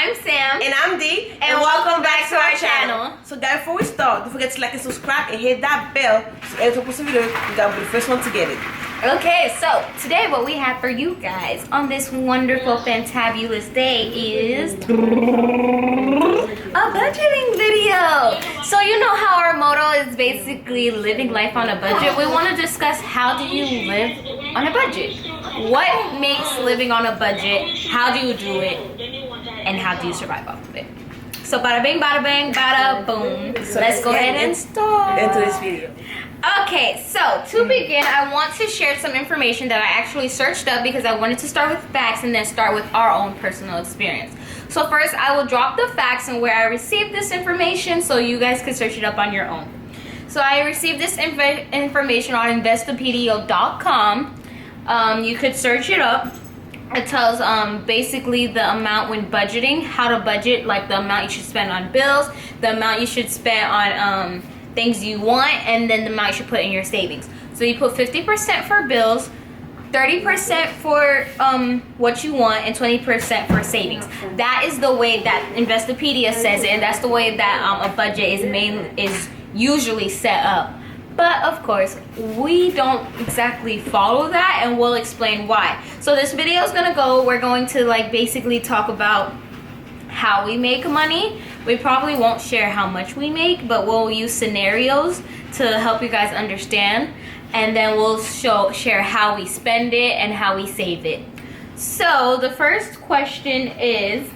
I'm Sam. And I'm Dee. And welcome back to our channel. So guys, before we start, don't forget to like and subscribe and hit that bell so every time we post a video, you gotta be the first one to get it. Okay, so today what we have for you guys on this wonderful, fantabulous day is a budgeting video. So you know how our motto is basically living life on a budget. We want to discuss how do you live on a budget. What makes living on a budget? How do you do it? And how do you survive off of it? So bada bing, bada boom. So let's go ahead and start into this video. Okay, so to begin, I want to share some information that I actually searched up because I wanted to start with facts and then start with our own personal experience. So first, I will drop the facts and where I received this information so you guys can search it up on your own. So I received this information on Investopedia.com. You could search it up. It tells basically the amount when budgeting, how to budget, like the amount you should spend on bills, the amount you should spend on things you want, and then the amount you should put in your savings. So you put 50% for bills, 30% for what you want, and 20% for savings. That is the way that Investopedia says it, and that's the way that a budget is usually set up. But of course, we don't exactly follow that, and we'll explain why. So this video is we're going to like basically talk about how we make money. We probably won't share how much we make, but we'll use scenarios to help you guys understand, and then we'll share how we spend it and how we save it. So the first question is,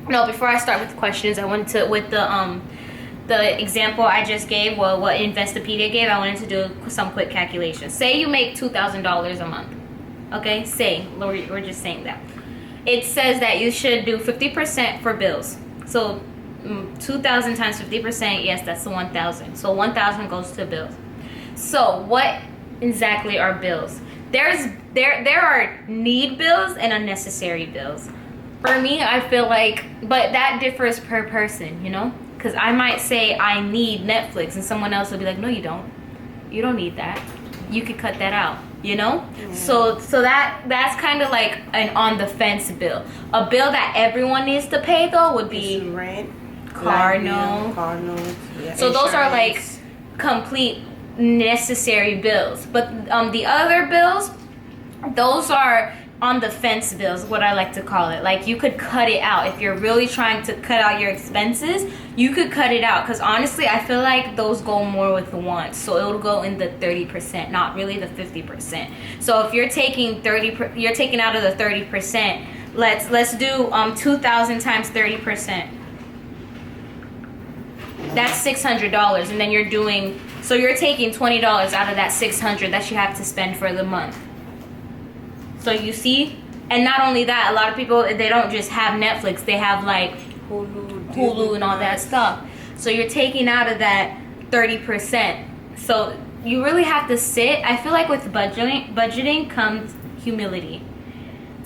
before I start with the questions, I wanted to, with the example I just gave, well, what Investopedia gave, I wanted to do some quick calculations. Say you make $2,000 a month. Okay, we're just saying that. It says that you should do 50% for bills. So 2,000 times 50%, yes, that's the 1,000. So 1,000 goes to bills. So what exactly are bills? There are need bills and unnecessary bills. For me, I feel like, but that differs per person, you know? Because I might say I need Netflix, and someone else will be like, no, you don't. You don't need that. You could cut that out, you know? Mm-hmm. So that's kind of like an on the fence bill. A bill that everyone needs to pay though would be rent, car note. Yeah, so those are like complete necessary bills. But the other bills, those are on the fence bills, what I like to call it. Like you could cut it out. If you're really trying to cut out your expenses, you could cut it out. Because honestly, I feel like those go more with the wants. So it'll go in the 30%, not really the 50%. So if you're taking you're taking out of the 30%, let's do 2,000 times 30%. That's $600, and then you're taking $20 out of that $600 that you have to spend for the month. So you see, and not only that, a lot of people, they don't just have Netflix, they have like Hulu and all that stuff. So you're taking out of that 30%. So you really have to sit. I feel like with budgeting comes humility.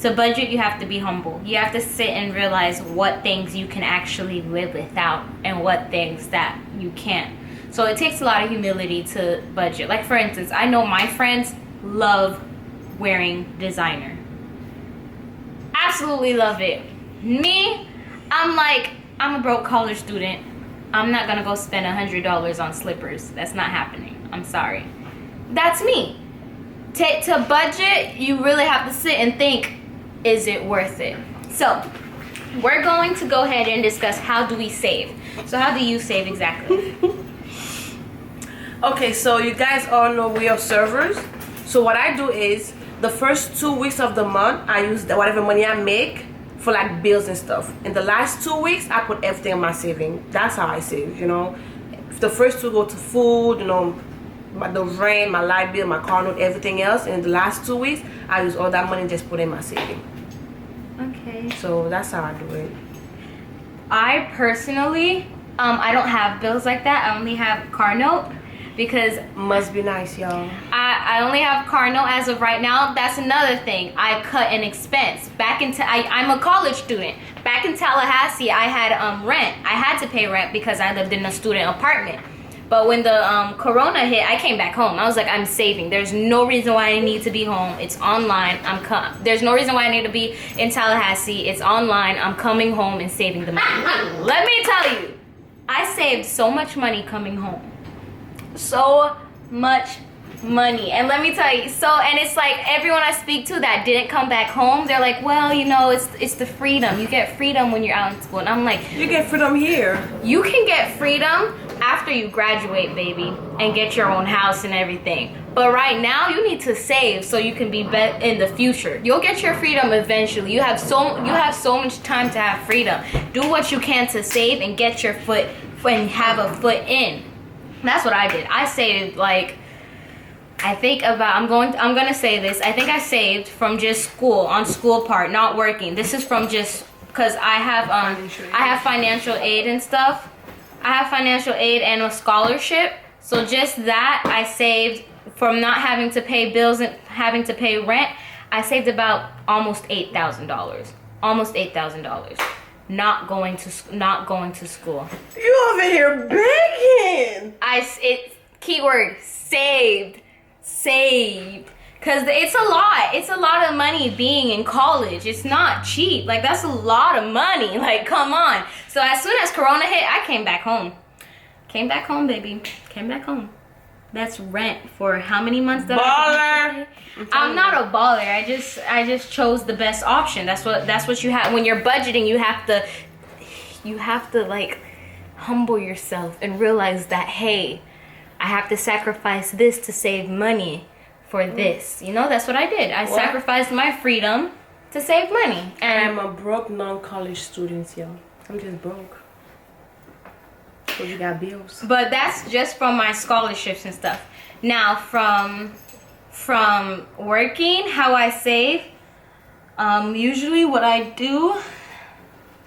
To budget, you have to be humble. You have to sit and realize what things you can actually live without and what things that you can't. So it takes a lot of humility to budget. Like for instance, I know my friends love wearing designer. Absolutely love it. Me, I'm a broke college student. I'm not gonna go spend $100 on slippers. That's not happening. I'm sorry. That's me. To budget, you really have to sit and think, is it worth it? So we're going to go ahead and discuss how do we save. So how do you save exactly? Okay, so you guys all know we are servers. So what I do is the first 2 weeks of the month, I use whatever money I make for like bills and stuff. In the last 2 weeks, I put everything in my saving. That's how I save, you know. The first 2 go to food, you know, the rent, my light bill, my car note, everything else. And in the last 2 weeks, I use all that money and just put in my saving. Okay. So that's how I do it. I personally, I don't have bills like that. I only have car note. Because must be nice, y'all. I only have car note as of right now. That's another thing. I cut an expense. I'm a college student. Back in Tallahassee, I had rent. I had to pay rent because I lived in a student apartment. But when the corona hit, I came back home. I was like, I'm saving. There's no reason why I need to be home. It's online. There's no reason why I need to be in Tallahassee. It's online. I'm coming home and saving the money. Let me tell you, I saved so much money coming home. So much money. And let me tell you, and it's like everyone I speak to that didn't come back home, they're like, well, you know, it's the freedom. You get freedom when you're out in school. And I'm like, you get freedom here. You can get freedom after you graduate, baby, and get your own house and everything. But right now, you need to save so you can be in the future. You'll get your freedom eventually. You have so much time to have freedom. Do what you can to save and get your foot and have a foot in. That's what I did. I saved like, I think about, I'm gonna say this. I think I saved from just school part, not working. This is from just because I have financial aid and stuff. I have financial aid and a scholarship. So just that I saved from not having to pay bills and having to pay rent. I saved about almost $8,000. Almost $8,000. Not going to school. You over here begging. Keyword saved. Because it's a lot of money being in college. It's not cheap. Like, that's a lot of money. Like, come on. So as soon as corona hit, I came back home. Came back home, baby. Came back home. That's rent for how many months that baller. I'm not a baller. I just chose the best option. That's what you have when you're budgeting. You have to like humble yourself and realize that, hey, I have to sacrifice this to save money for this. You know, that's what I did. I sacrificed my freedom to save money. And I'm a broke non-college student, yo. I'm just broke. So you got bills. But that's just from my scholarships and stuff. Now from working, how I save, usually what I do,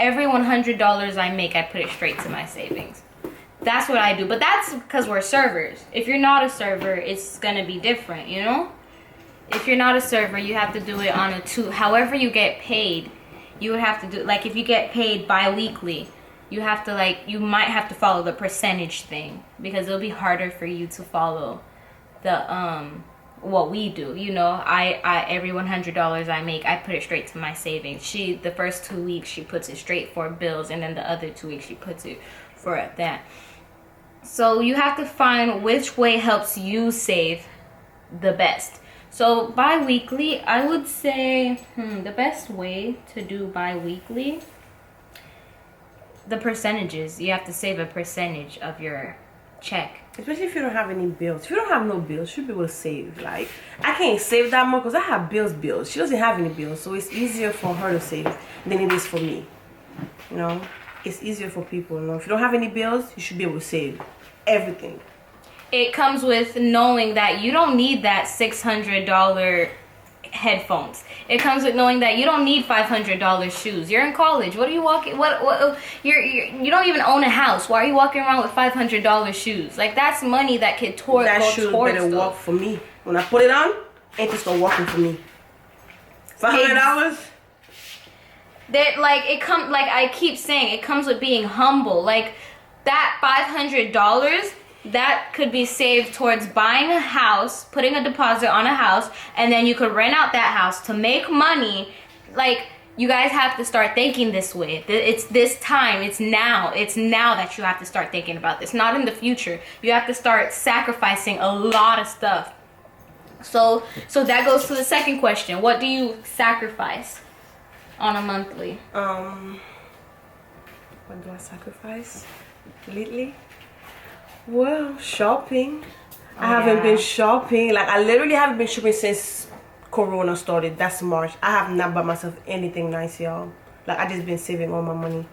every $100 I make, I put it straight to my savings. That's what I do. But that's because we're servers. If you're not a server, it's gonna be different, you know? If you're not a server, you have to do it on however you get paid, you would have to do, like if you get paid bi-weekly, you have to you might have to follow the percentage thing because it'll be harder for you to follow the what we do. You know, I every $100 I make, I put it straight to my savings. The first 2 weeks she puts it straight for bills, and then the other 2 weeks she puts it for that. So you have to find which way helps you save the best. So bi-weekly, I would say the best way to do bi-weekly, the percentages. You have to save a percentage of your check. Especially if you don't have any bills. If you don't have no bills, you should be able to save. Like, I can't save that much because I have bills. She doesn't have any bills, so it's easier for her to save than it is for me. You know, it's easier for people. You know, if you don't have any bills, you should be able to save everything. It comes with knowing that you don't need that $600 headphones. It comes with knowing that you don't need $500 shoes. You're in college. What are you walking? You don't even own a house. Why are you walking around with $500 shoes? Like, that's money that could go towards shoes better walk for me. When I put it on, ain't just start walking for me. $500. That I keep saying, it comes with being humble. Like, that $500. That could be saved towards buying a house, putting a deposit on a house, and then you could rent out that house to make money. Like, you guys have to start thinking this way. It's this time. It's now. It's now that you have to start thinking about this, not in the future. You have to start sacrificing a lot of stuff. So that goes to the second question. What do you sacrifice on a monthly? What do I sacrifice lately? Well, shopping. I haven't been shopping. Like, I literally haven't been shopping since Corona started. That's March. I have not bought myself anything nice, y'all. Like, I just been saving all my money.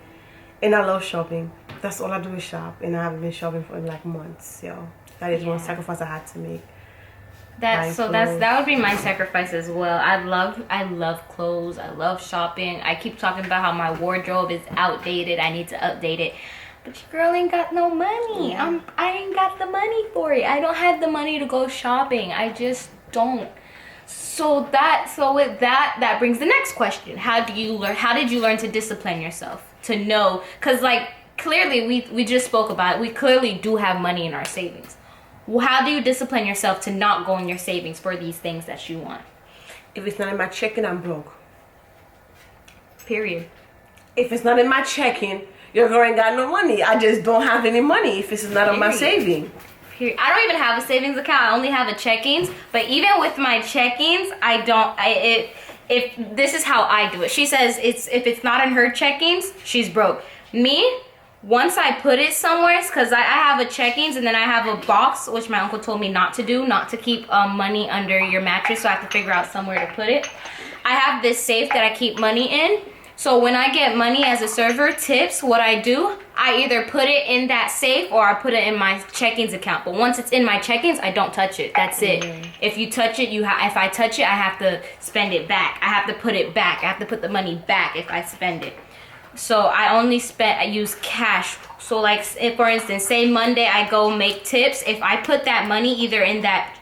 And I love shopping. That's all I do is shop. And I haven't been shopping for like months, y'all. That is one sacrifice I had to make. That would be my sacrifice as well. I love clothes. I love shopping. I keep talking about how my wardrobe is outdated. I need to update it. But your girl ain't got no money. Yeah. I ain't got the money for it. I don't have the money to go shopping. I just don't. So with that brings the next question. How did you learn to discipline yourself? To know, cause clearly we just spoke about it. We clearly do have money in our savings. Well, how do you discipline yourself to not go in your savings for these things that you want? If it's not in my checking, I'm broke. Period. If it's not in my checking, your girl ain't got no money. I just don't have any money if it's not on my saving. Period. I don't even have a savings account. I only have a checkings. But even with my checkings, if this is how I do it. She says if it's not in her checkings, she's broke. Me, once I put it somewhere, because I have a checkings and then I have a box, which my uncle told me not to do, not to keep money under your mattress, so I have to figure out somewhere to put it. I have this safe that I keep money in. So when I get money as a server, tips, what I do, I either put it in that safe or I put it in my checkings account. But once it's in my checkings, I don't touch it. That's it. If you touch it, if I touch it, I have to spend it back. I have to put it back. I have to put the money back if I spend it. So I use cash. So like, if for instance, say Monday I go make tips. If I put that money either in that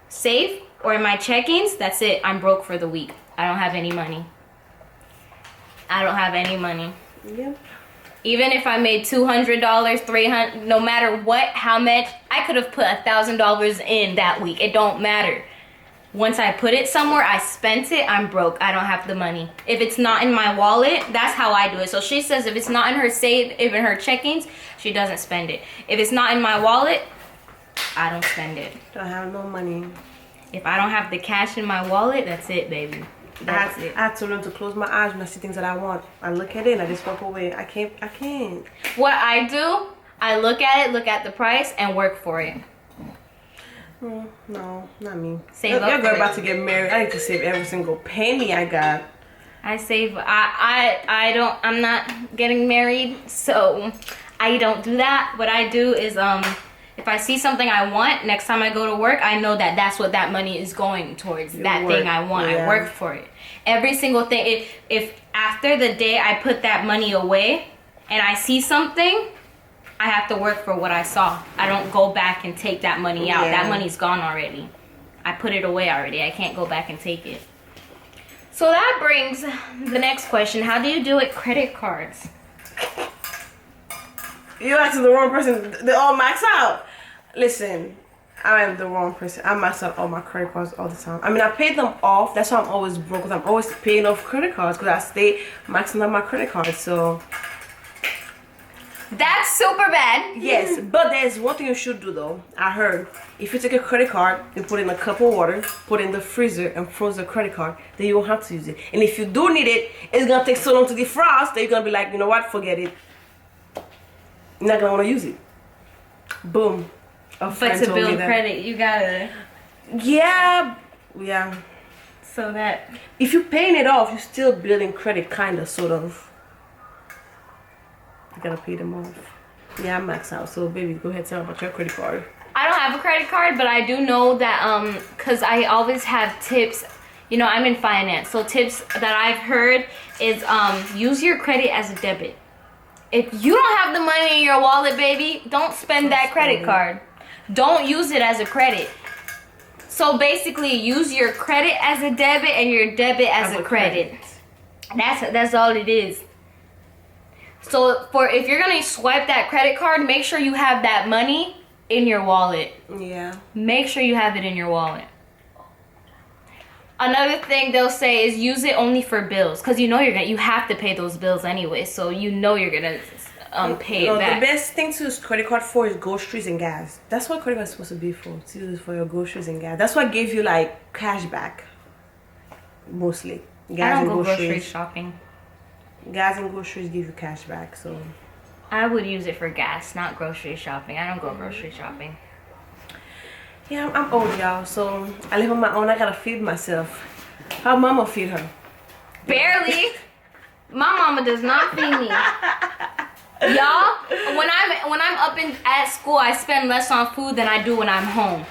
safe or in my checkings, that's it. I'm broke for the week. I don't have any money. I don't have any money. Yep. Even if I made $200, $300, no matter what, how much, I could have put $1,000 in that week. It don't matter. Once I put it somewhere, I spent it, I'm broke. I don't have the money. If it's not in my wallet, that's how I do it. So she says if it's not in her safe, if in her checkings, she doesn't spend it. If it's not in my wallet, I don't spend it. Don't have no money. If I don't have the cash in my wallet, that's it, baby. That's it. I have to learn to close my eyes when I see things that I want. I look at it and I just walk away. I can't. What I do, I look at it, look at the price, and work for it. No, not me. Save up. Your girl about to get married. I need to save every single penny I got. I save. I'm not getting married, so I don't do that. What I do is if I see something I want, next time I go to work, I know that that's what that money is going towards. Thing I want. Yeah. I work for it. Every single thing. If after the day I put that money away and I see something, I have to work for what I saw. I don't go back and take that money out. Yeah. That money's gone already. I put it away already. I can't go back and take it. So that brings the next question. How do you do it credit cards? You're asking the wrong person. They all max out. Listen, I am the wrong person. I max out all my credit cards all the time. I mean, I paid them off. That's why I'm always broke. Because I'm always paying off credit cards. Because I stay maxing out my credit cards. So that's super bad. Yes, but there's one thing you should do though. I heard if you take a credit card and put it in a cup of water, put it in the freezer and froze the credit card, then you won't have to use it. And if you do need it, it's gonna take so long to defrost that you're gonna be like, you know what, forget it. You're not gonna want to use it. Boom. But to build credit, you gotta. Yeah. So that if you're paying it off, you're still building credit, kinda, sort of. You gotta pay them off. Yeah, I'm maxed out. So, baby, go ahead, tell me about your credit card. I don't have a credit card, but I do know that because I always have tips. You know, I'm in finance, so tips that I've heard is use your credit as a debit. If you don't have the money in your wallet, baby, don't spend that credit card. Don't use it as a credit. So basically, use your credit as a debit and your debit as a credit. That's all it is. So if you're gonna swipe that credit card, make sure you have that money in your wallet. Yeah. Make sure you have it in your wallet. Another thing they'll say is use it only for bills, because you know you have to pay those bills anyway, so you know you're gonna pay it back. The best thing to use credit card for is groceries and gas. That's what credit card is supposed to be for. To use for your groceries and gas. That's what gives you like cash back. Mostly. Gas I don't go grocery shopping. Gas and groceries give you cash back, so I would use it for gas, not grocery shopping. I don't go grocery shopping. Yeah, I'm old, y'all, so I live on my own. I gotta feed myself. How mama feed her? Barely. My mama does not feed me. Y'all, when I'm up at school, I spend less on food than I do when I'm home.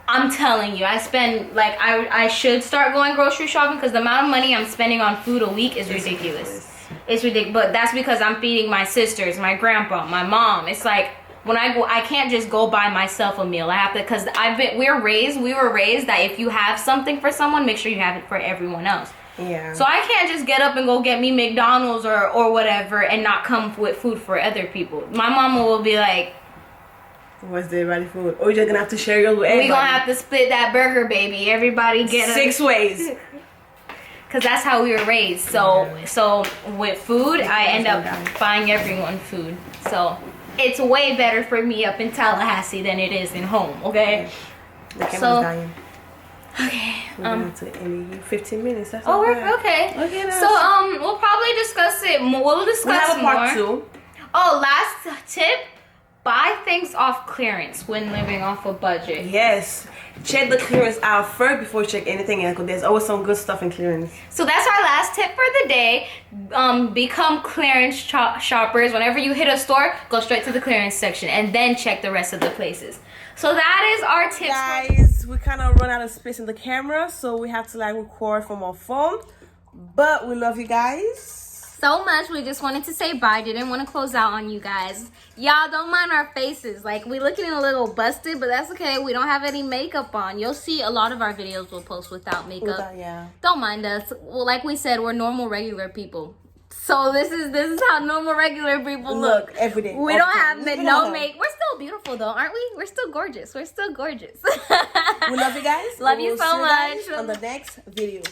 I'm telling you, I spend like I should start going grocery shopping because the amount of money I'm spending on food a week is ridiculous. It's ridiculous, but that's because I'm feeding my sisters, my grandpa, my mom. It's like when I go, I can't just go buy myself a meal. I have to, because we were raised that if you have something for someone, make sure you have it for everyone else. Yeah. So I can't just get up and go get me McDonald's or whatever and not come with food for other people. My mama will be like, what's the everybody food? Or you're just gonna have to share yours with everybody. we gonna have to split that burger, baby. Everybody get 6 ways. Cause that's how we were raised. So with food, I end up buying everyone food. So it's way better for me up in Tallahassee than it is in home. Okay. The camera's So- dying. Okay. We're going to end 15 minutes. That's Oh, all we're right. okay. Okay, So we'll probably discuss it more. We'll discuss we have a part more. 2. Oh, last tip: buy things off clearance when living off a budget. Yes. Check the clearance out first before you check anything else, because there's always some good stuff in clearance. So that's our last tip for the day. Become clearance shoppers. Whenever you hit a store, go straight to the clearance section and then check the rest of the places. So that is our tips. Guys, we kind of run out of space in the camera, so we have to like record from our phone. But we love you guys So much. We just wanted to say bye. Didn't want to close out on you guys. Y'all don't mind our faces. Like, we looking a little busted, but that's okay. We don't have any makeup on. You'll see a lot of our videos we'll post without makeup. Yeah. Don't mind us. Well, like we said, we're normal, regular people. So this is how normal, regular people look every day. We don't have no make. We're still beautiful though, aren't we? We're still gorgeous. We're still gorgeous. We love you guys. Love We you will so see you guys much. on the next video.